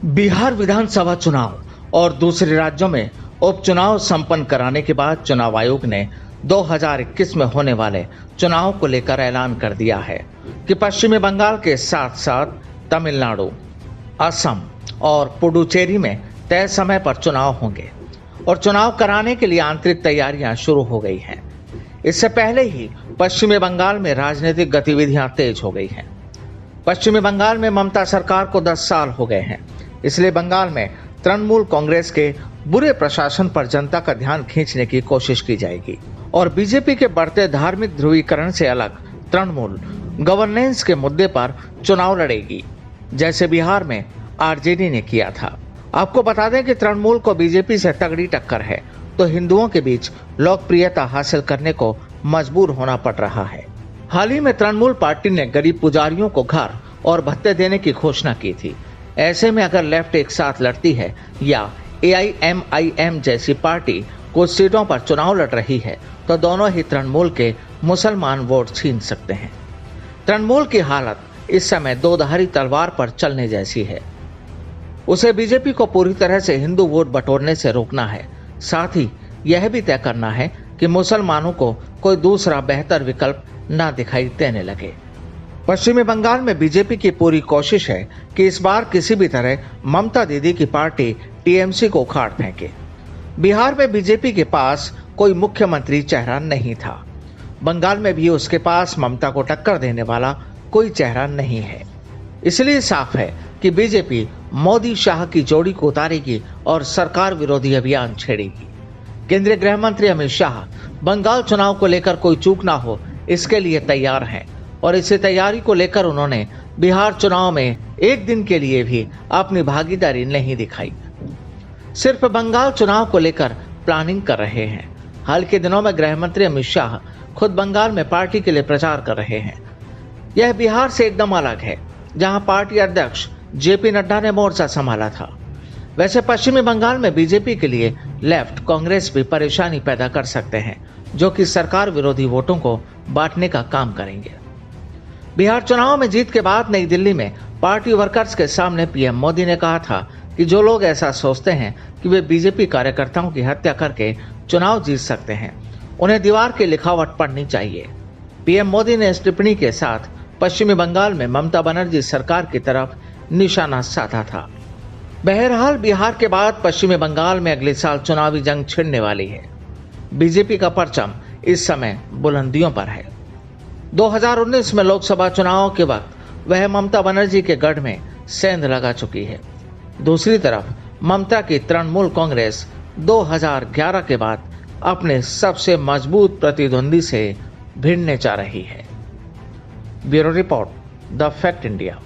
बिहार विधानसभा चुनाव और दूसरे राज्यों में उपचुनाव संपन्न कराने के बाद चुनाव आयोग ने 2021 में होने वाले चुनाव को लेकर ऐलान कर दिया है कि पश्चिमी बंगाल के साथ साथ तमिलनाडु, असम और पुडुचेरी में तय समय पर चुनाव होंगे और चुनाव कराने के लिए आंतरिक तैयारियां शुरू हो गई हैं। इससे पहले ही पश्चिमी बंगाल में राजनीतिक गतिविधियां तेज हो गई हैं। पश्चिमी बंगाल में ममता सरकार को 10 साल हो गए हैं, इसलिए बंगाल में तृणमूल कांग्रेस के बुरे प्रशासन पर जनता का ध्यान खींचने की कोशिश की जाएगी और बीजेपी के बढ़ते धार्मिक ध्रुवीकरण से अलग तृणमूल गवर्नेंस के मुद्दे पर चुनाव लड़ेगी, जैसे बिहार में आरजेडी ने किया था। आपको बता दें कि तृणमूल को बीजेपी से तगड़ी टक्कर है, तो हिंदुओं के बीच लोकप्रियता हासिल करने को मजबूर होना पड़ रहा है। हाल ही में तृणमूल पार्टी ने गरीब पुजारियों को घर और भत्ते देने की घोषणा की थी। ऐसे में अगर लेफ्ट एक साथ लड़ती है या AIMIM जैसी पार्टी कुछ सीटों पर चुनाव लड़ रही है, तो दोनों ही तृणमूल के मुसलमान वोट छीन सकते हैं। तृणमूल की हालत इस समय दोधारी तलवार पर चलने जैसी है। उसे बीजेपी को पूरी तरह से हिंदू वोट बटोरने से रोकना है, साथ ही यह भी तय करना है कि मुसलमानों को कोई दूसरा बेहतर विकल्प ना दिखाई देने लगे। पश्चिमी बंगाल में बीजेपी की पूरी कोशिश है कि इस बार किसी भी तरह ममता दीदी की पार्टी TMC को उखाड़ फेंके। बिहार में बीजेपी के पास कोई मुख्यमंत्री चेहरा नहीं था। बंगाल में भी उसके पास ममता को टक्कर देने वाला कोई चेहरा नहीं है। इसलिए साफ है कि बीजेपी मोदी शाह की जोड़ी को उतारेगी और सरकार विरोधी अभियान छेड़ेगी। केंद्रीय गृह मंत्री अमित शाह बंगाल चुनाव को लेकर कोई चूक ना हो, इसके लिए तैयार हैं और इसी तैयारी को लेकर उन्होंने बिहार चुनाव में एक दिन के लिए भी अपनी भागीदारी नहीं दिखाई। सिर्फ बंगाल चुनाव को लेकर प्लानिंग कर रहे हैं। हाल के दिनों में गृह मंत्री अमित शाह खुद बंगाल में पार्टी के लिए प्रचार कर रहे हैं। यह बिहार से एकदम अलग है, जहां पार्टी अध्यक्ष JP नड्डा ने मोर्चा संभाला था। वैसे पश्चिमी बंगाल में बीजेपी के लिए लेफ्ट कांग्रेस भी परेशानी पैदा कर सकते हैं, जो कि सरकार विरोधी वोटों को बांटने का काम करेंगे। बिहार चुनाव में जीत के बाद नई दिल्ली में पार्टी वर्कर्स के सामने PM मोदी ने कहा था कि जो लोग ऐसा सोचते हैं कि वे बीजेपी कार्यकर्ताओं की हत्या करके चुनाव जीत सकते हैं, उन्हें दीवार की लिखावट पढ़नी चाहिए। PM मोदी ने इस टिप्पणी के साथ पश्चिमी बंगाल में ममता बनर्जी सरकार की तरफ निशाना साधा था। बहरहाल बिहार के बाद पश्चिमी बंगाल में अगले साल चुनावी जंग छिड़ने वाली है। बीजेपी का परचम इस समय बुलंदियों पर है। 2019 में लोकसभा चुनाव के वक्त वह ममता बनर्जी के गढ़ में सेंध लगा चुकी है। दूसरी तरफ ममता की तृणमूल कांग्रेस 2011 के बाद अपने सबसे मजबूत प्रतिद्वंदी से भिड़ने जा रही है। Bureau report, the fact India.